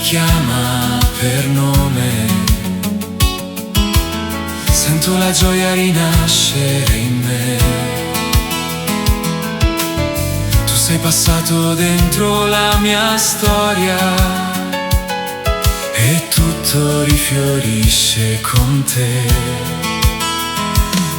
mi chiama per nome, sento la gioia rinascere in me. Tu sei passato dentro la mia storia e tutto rifiorisce con te.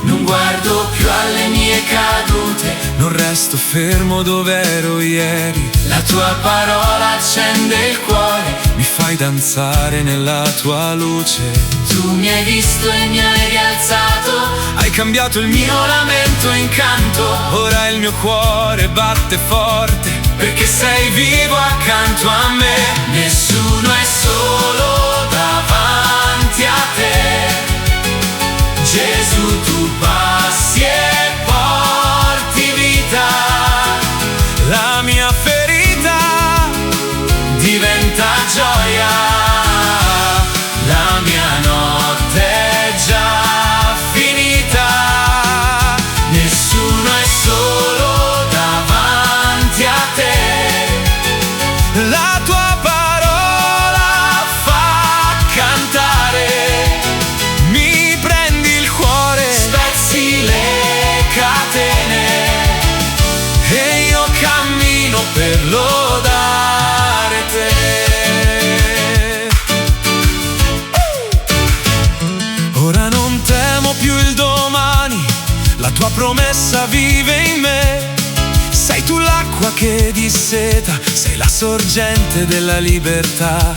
Non guardo più alle mie cadute, non resto fermo dove ero ieri. La tua parola accende il cuore, mi fai danzare nella tua luce. Tu mi hai visto e mi hai rialzato, hai cambiato il mio lamento in canto. Ora il mio cuore batte forte, perché sei vivo accanto a me. Nessuno è solo davanti a te. Gesù, tu passi e porti vita. La mia ferita diventa gioia, la mia notte è già finita. Nessuno è solo davanti a te. La tua parola fa cantare, mi prendi il cuore, spezzi le catene e io cammino per lodare te. Ora non temo più il domani, la tua promessa vive in me. Sei tu l'acqua che disseta, sei la sorgente della libertà.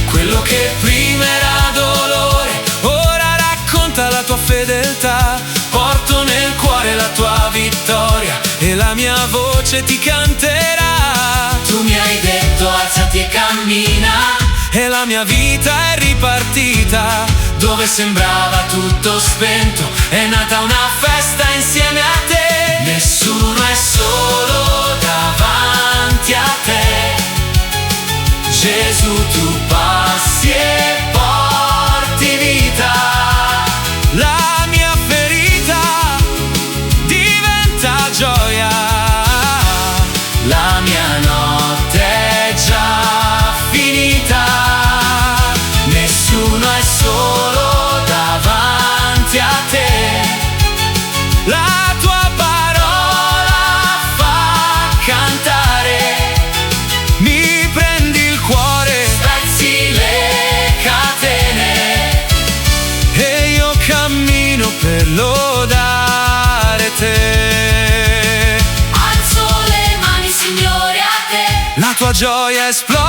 Quello che prima era dolore, ora racconta la tua fedeltà. Porto nel cuore la tua vittoria e la mia voce ti canterà. Tu mi hai detto alzati e cammina, e la mia vita è ripartita. Dove sembrava tutto spento, è nata una festa insieme a te. Nessuno è solo davanti a te. Gesù, tu passi e porti vita. La mia ferita diventa gioia, la mia notte è già finita. Nessuno è solo davanti a te. La tua parola fa cantare, mi prendi il cuore, spezzi le catene e io cammino per lodare te. Alzo le mani, Signore, a te. La tua gioia esplode